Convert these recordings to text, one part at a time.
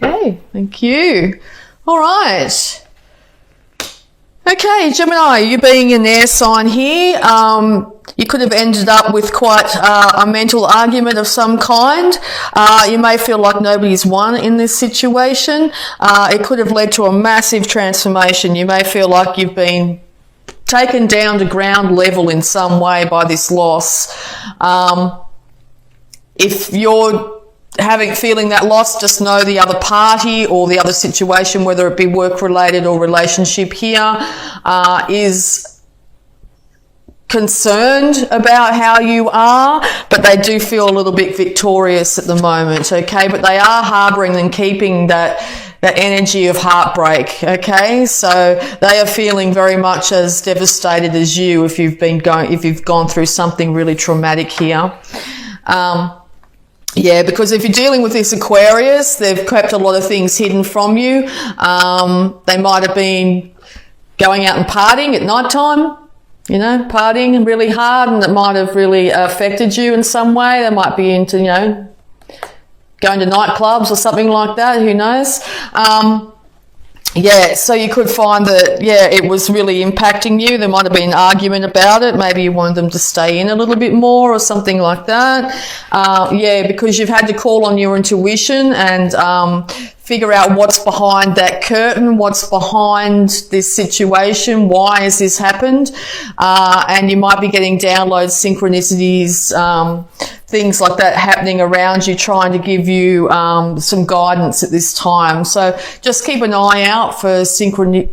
Okay, thank you. All right. Okay, Gemini, you being an air sign here, you could have ended up with quite a mental argument of some kind. You may feel like nobody's won in this situation. It could have led to a massive transformation. You may feel like you've been taken down to ground level in some way by this loss. If you're feeling that loss, just know the other party or the other situation, whether it be work related or relationship here, is concerned about how you are, but they do feel a little bit victorious at the moment, okay? But they are harboring and keeping that energy of heartbreak, okay? So they are feeling very much as devastated as you if you've gone through something really traumatic here. Yeah, because if you're dealing with this Aquarius, they've kept a lot of things hidden from you. They might have been going out and partying at night time, partying really hard, and it might have really affected you in some way. They might be into, going to nightclubs or something like that, who knows. Yeah, so you could find that, it was really impacting you. There might have been an argument about it. Maybe you wanted them to stay in a little bit more or something like that. Because you've had to call on your intuition and figure out what's behind that curtain, what's behind this situation, why has this happened? And you might be getting downloads, synchronicities, things like that happening around you, trying to give you some guidance at this time. So just keep an eye out for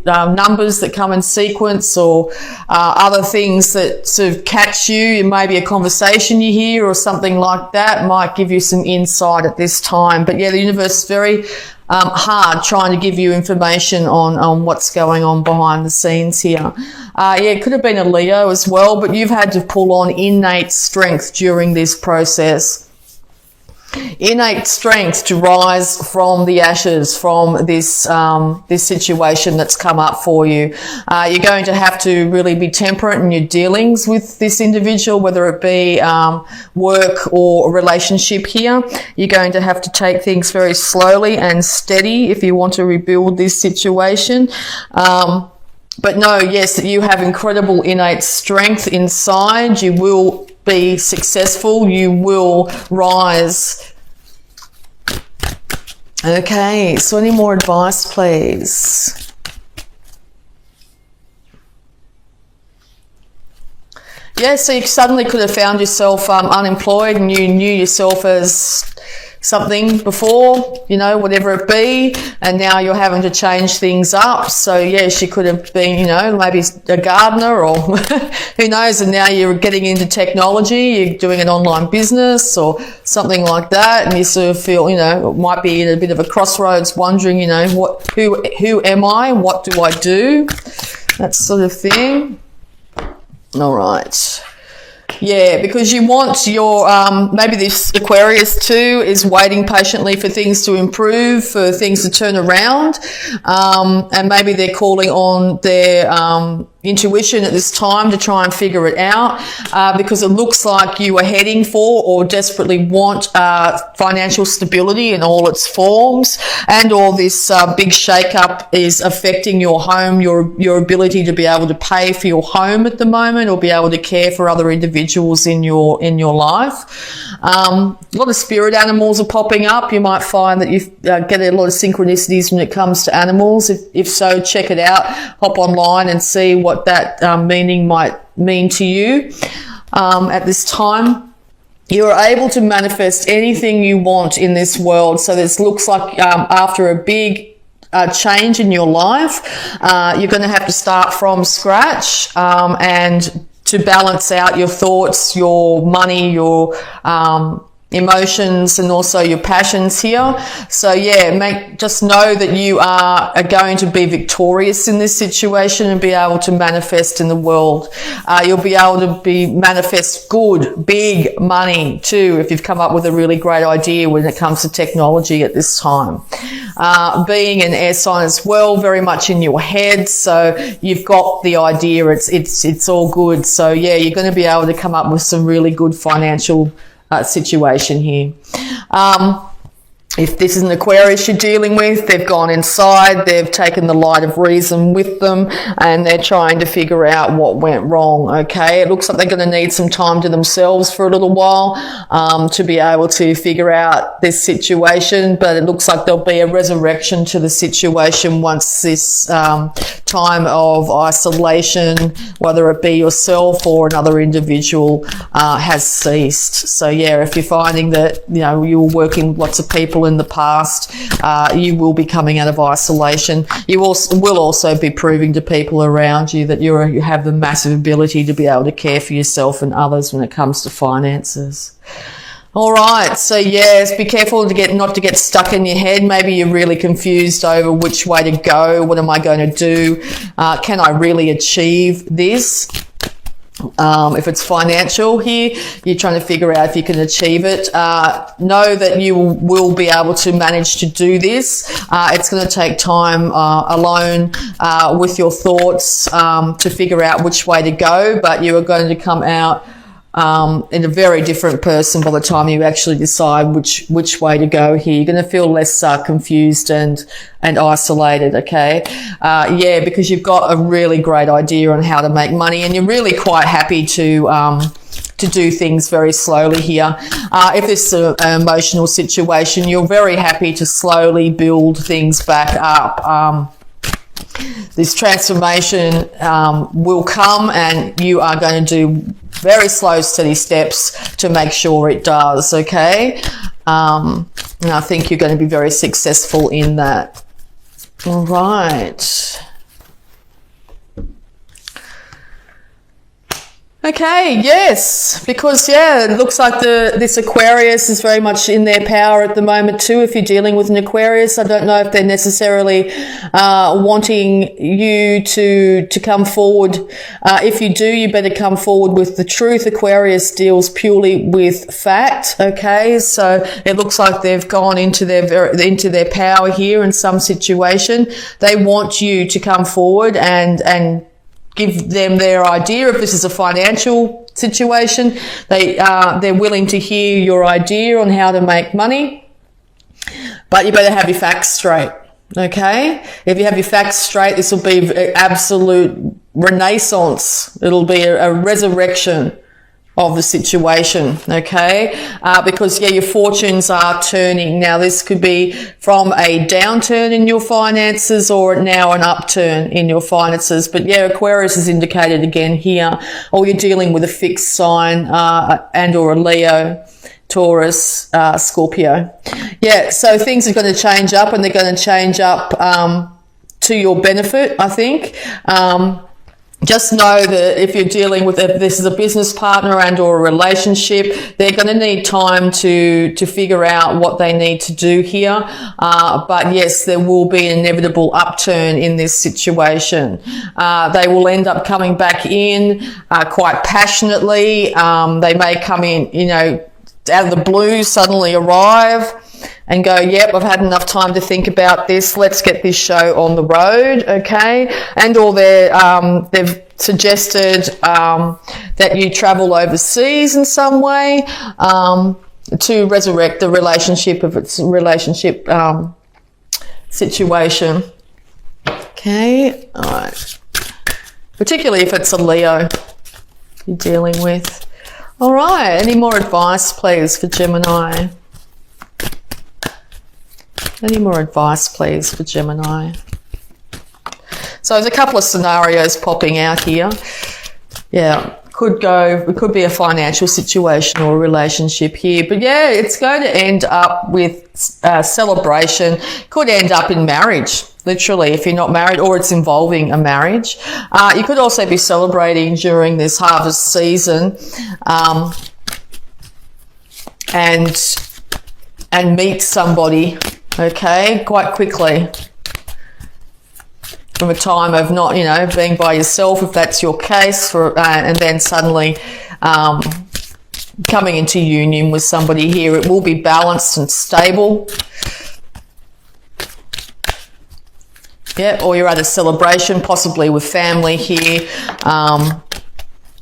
numbers that come in sequence, or other things that sort of catch you. It may be a conversation you hear or something like that might give you some insight at this time. But yeah, the universe is very hard trying to give you information on what's going on behind the scenes here. It could have been a Leo as well, but you've had to pull on innate strength during this process. Innate strength to rise from the ashes, from this this situation that's come up for you. You're going to have to really be temperate in your dealings with this individual, whether it be work or a relationship here. You're going to have to take things very slowly and steady if you want to rebuild this situation. But know, yes, that you have incredible innate strength inside. You will be successful. You will rise. Okay, so any more advice, please? Yeah, so you suddenly could have found yourself unemployed, and you knew yourself as something before, whatever it be, and now you're having to change things up. So yeah, she could have been, maybe a gardener or who knows, and now you're getting into technology, you're doing an online business or something like that, and you sort of feel, might be in a bit of a crossroads, wondering, who am I? What do I do? That sort of thing. All right. Yeah, because you want your, maybe this Aquarius too is waiting patiently for things to improve, for things to turn around. And maybe they're calling on their intuition at this time to try and figure it out, because it looks like you are heading for or desperately want financial stability in all its forms, and all this big shake-up is affecting your home, your ability to be able to pay for your home at the moment, or be able to care for other individuals in your life. A lot of spirit animals are popping up. You might find that you get a lot of synchronicities when it comes to animals. If so, check it out. Hop online and see what that meaning might mean to you at this time. You are able to manifest anything you want in this world. So this looks like after a big change in your life, you're going to have to start from scratch and to balance out your thoughts, your money, your emotions, and also your passions here. So yeah, just know that you are going to be victorious in this situation and be able to manifest in the world. You'll be able to manifest good, big money too, if you've come up with a really great idea when it comes to technology at this time. Being an air sign as well, very much in your head, so you've got the idea, it's all good. So yeah, you're going to be able to come up with some really good financial situation here. If this is an Aquarius you're dealing with, they've gone inside, they've taken the light of reason with them, and they're trying to figure out what went wrong, okay? It looks like they're going to need some time to themselves for a little while to be able to figure out this situation, but it looks like there'll be a resurrection to the situation once this time of isolation, whether it be yourself or another individual, has ceased. So yeah, if you're finding that, you know, you were working with lots of people in the past, you will be coming out of isolation. You will also be proving to people around you that you have the massive ability to be able to care for yourself and others when it comes to finances. All right, so yes, be careful not to get stuck in your head. Maybe you're really confused over which way to go. What am I going to do? Can I really achieve this? If it's financial here, you're trying to figure out if you can achieve it. Know that you will be able to manage to do this. It's going to take time alone with your thoughts to figure out which way to go, but you are going to come out in a very different person by the time you actually decide which way to go here. You're going to feel less confused and isolated, okay? Yeah, because you've got a really great idea on how to make money, and you're really quite happy to do things very slowly here. If this is an emotional situation, you're very happy to slowly build things back up. This transformation will come, and you are going to do very slow, steady steps to make sure it does, okay? And I think you're going to be very successful in that. All right. Okay, yes, because yeah, it looks like this Aquarius is very much in their power at the moment too. If you're dealing with an Aquarius, I don't know if they're necessarily wanting you to come forward. If you do, you better come forward with the truth. Aquarius deals purely with fact. Okay, so it looks like they've gone into their power here in some situation. They want you to come forward and give them their idea. If this is a financial situation, they're willing to hear your idea on how to make money, but you better have your facts straight, okay? If you have your facts straight, this will be an absolute renaissance. It'll be a resurrection of the situation, okay? Because yeah, your fortunes are turning. Now this could be from a downturn in your finances or now an upturn in your finances. But yeah, Aquarius is indicated again here, or you're dealing with a fixed sign and or a Leo, Taurus, Scorpio. Yeah, so things are going to change up, and they're going to change up to your benefit, I think. Just know that if you're dealing with, if this is a business partner and or a relationship, they're going to need time to figure out what they need to do here. But yes, there will be an inevitable upturn in this situation. They will end up coming back in quite passionately. They may come in, you know, out of the blue, suddenly arrive and go, yep, I've had enough time to think about this. Let's get this show on the road, okay? And or they've suggested that you travel overseas in some way to resurrect the relationship if it's a relationship situation. Okay, all right. Particularly if it's a Leo you're dealing with. All right, any more advice, please, for Gemini? Any more advice, please, for Gemini? So there's a couple of scenarios popping out here. Yeah, it could be a financial situation or a relationship here. But yeah, it's going to end up with celebration. Could end up in marriage, literally, if you're not married, or it's involving a marriage. You could also be celebrating during this harvest season and meet somebody, okay, quite quickly, from a time of not, you know, being by yourself, if that's your case, and then suddenly coming into union with somebody here. It will be balanced and stable. Yeah, or you're at a celebration, possibly with family here,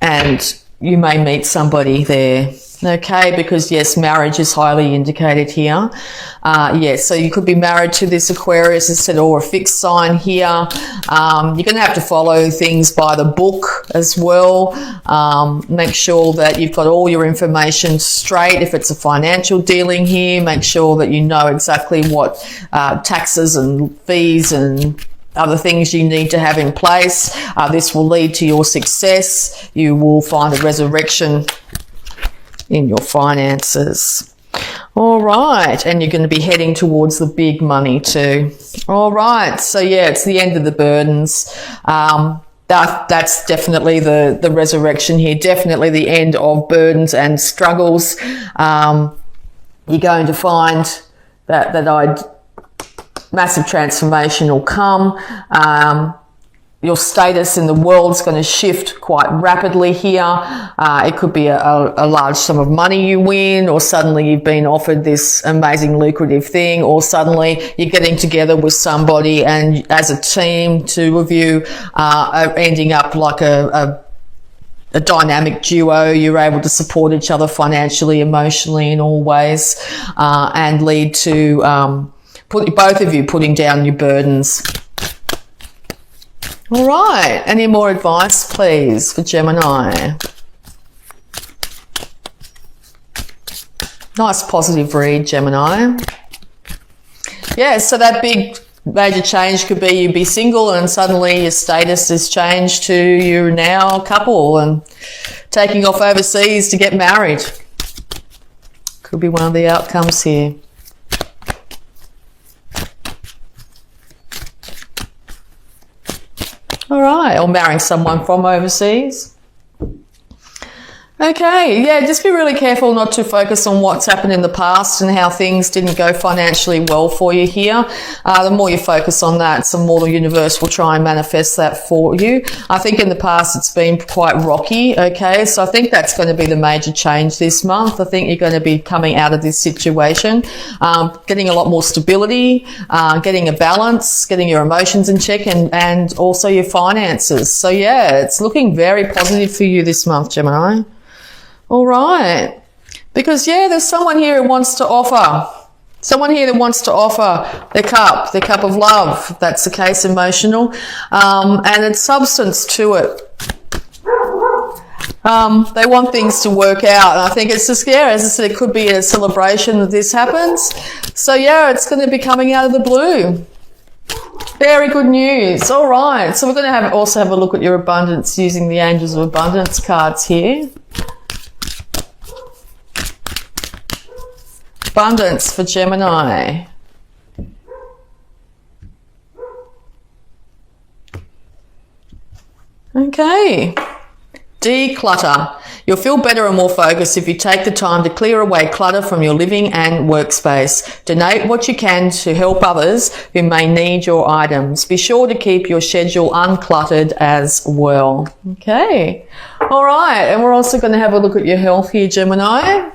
and you may meet somebody there, Okay, because yes, marriage is highly indicated here. Yes, so you could be married to this Aquarius instead, or a fixed sign here. You're going to have to follow things by the book as well. Make sure that you've got all your information straight. If it's a financial dealing here, make sure that you know exactly what taxes and fees and other things you need to have in place. This will lead to your success. You will find a resurrection in your finances. All right, and you're going to be heading towards the big money too. All right, so yeah, it's the end of the burdens. That's definitely the resurrection here, definitely the end of burdens and struggles. You're going to find that massive transformation will come. Your status in the world is going to shift quite rapidly here. It could be a large sum of money you win, or suddenly you've been offered this amazing lucrative thing, or suddenly you're getting together with somebody and as a team, two of you are ending up like a dynamic duo. You're able to support each other financially, emotionally, in all ways, and lead to both of you putting down your burdens. All right, any more advice, please, for Gemini? Nice positive read, Gemini. Yeah, so that big major change could be you be single and suddenly your status is changed to you're now a couple and taking off overseas to get married. Could be one of the outcomes here. All right, or marrying someone from overseas. Okay, yeah, just be really careful not to focus on what's happened in the past and how things didn't go financially well for you here. The more you focus on that, the more the universe will try and manifest that for you. I think in the past it's been quite rocky, okay, so I think that's going to be the major change this month. I think you're going to be coming out of this situation, getting a lot more stability, getting a balance, getting your emotions in check, and also your finances. So yeah, it's looking very positive for you this month, Gemini. All right, because yeah, there's someone here who wants to offer, someone here that wants to offer their cup of love, if that's the case, emotional, and it's substance to it. They want things to work out, and I think it's just, yeah, as I said, it could be a celebration that this happens. So yeah, it's going to be coming out of the blue. Very good news. All right, so we're going to also have a look at your abundance using the Angels of Abundance cards here. Abundance for Gemini. Okay. Declutter. You'll feel better and more focused if you take the time to clear away clutter from your living and workspace. Donate what you can to help others who may need your items. Be sure to keep your schedule uncluttered as well. Okay. All right. And we're also going to have a look at your health here, Gemini.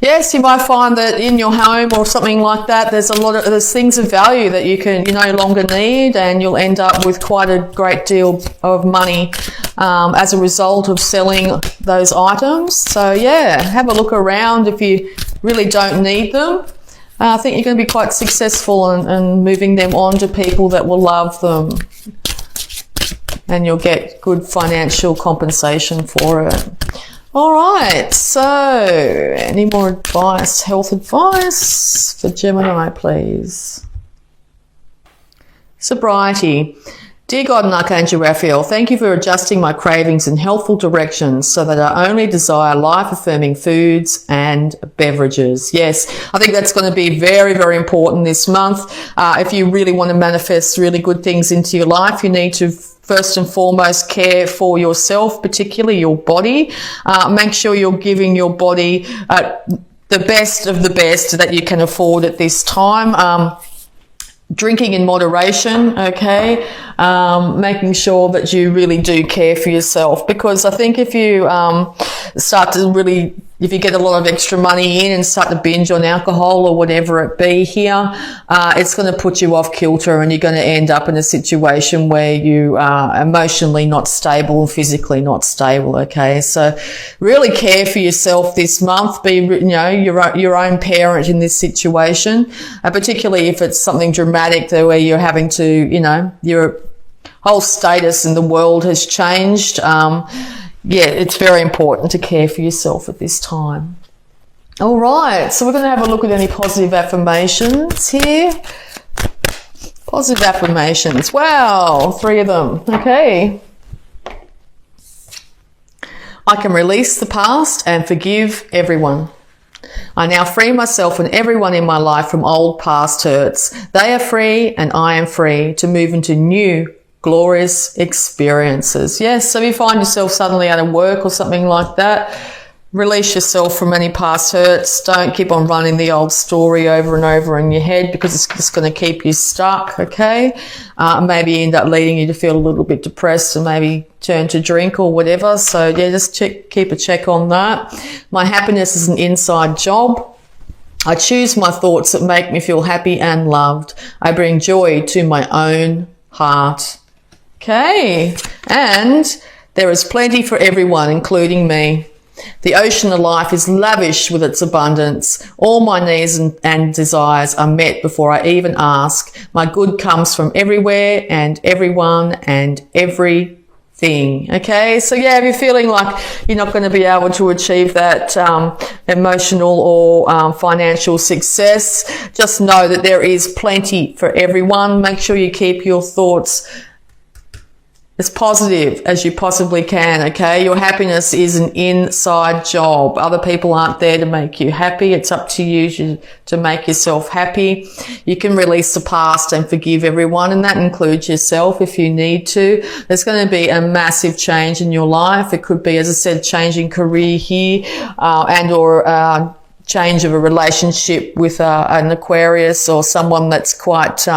Yes, you might find that in your home or something like that, there's things of value that you no longer need, and you'll end up with quite a great deal of money as a result of selling those items. So yeah, have a look around if you really don't need them. I think you're going to be quite successful in moving them on to people that will love them, and you'll get good financial compensation for it. All right, so any more advice, health advice for Gemini, please? Sobriety. Dear God and Archangel Raphael, thank you for adjusting my cravings in helpful directions so that I only desire life-affirming foods and beverages. Yes, I think that's going to be very, very important this month. If you really want to manifest really good things into your life, you need to first and foremost care for yourself, particularly your body. Make sure you're giving your body the best of the best that you can afford at this time. Drinking in moderation, okay, making sure that you really do care for yourself, because I think if you start to really if you get a lot of extra money in and start to binge on alcohol or whatever it be here, it's going to put you off kilter, and you're going to end up in a situation where you are emotionally not stable and physically not stable. Okay, so really care for yourself this month. Be, your own parent in this situation, particularly if it's something dramatic where you're having to, your whole status in the world has changed. It's very important to care for yourself at this time. All right, so we're going to have a look at any positive affirmations here. Positive affirmations. Wow, 3 of them. Okay. I can release the past and forgive everyone. I now free myself and everyone in my life from old past hurts. They are free and I am free to move into new glorious experiences. Yes, so if you find yourself suddenly out of work or something like that, release yourself from any past hurts. Don't keep on running the old story over and over in your head, because it's just going to keep you stuck, okay? Maybe end up leading you to feel a little bit depressed and maybe turn to drink or whatever. So yeah, just keep a check on that. My happiness is an inside job. I choose my thoughts that make me feel happy and loved. I bring joy to my own heart. Okay, and there is plenty for everyone, including me. The ocean of life is lavish with its abundance. All my needs and desires are met before I even ask. My good comes from everywhere and everyone and everything. Okay, so yeah, if you're feeling like you're not going to be able to achieve that emotional or financial success, just know that there is plenty for everyone. Make sure you keep your thoughts as positive as you possibly can, okay? Your happiness is an inside job. Other people aren't there to make you happy. It's up to you to make yourself happy. You can release the past and forgive everyone, and that includes yourself if you need to. There's going to be a massive change in your life. It could be, as I said, changing career here, and or change of a relationship with an Aquarius or someone that's quite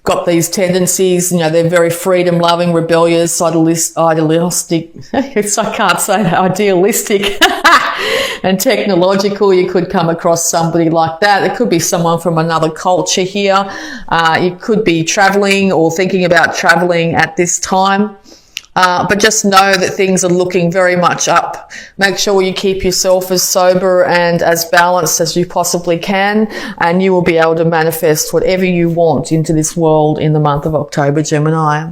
got these tendencies, they're very freedom-loving, rebellious, idealistic, I can't say that, idealistic, and technological. You could come across somebody like that. It could be someone from another culture here. You could be traveling or thinking about traveling at this time. But just know that things are looking very much up. Make sure you keep yourself as sober and as balanced as you possibly can, and you will be able to manifest whatever you want into this world in the month of October, Gemini.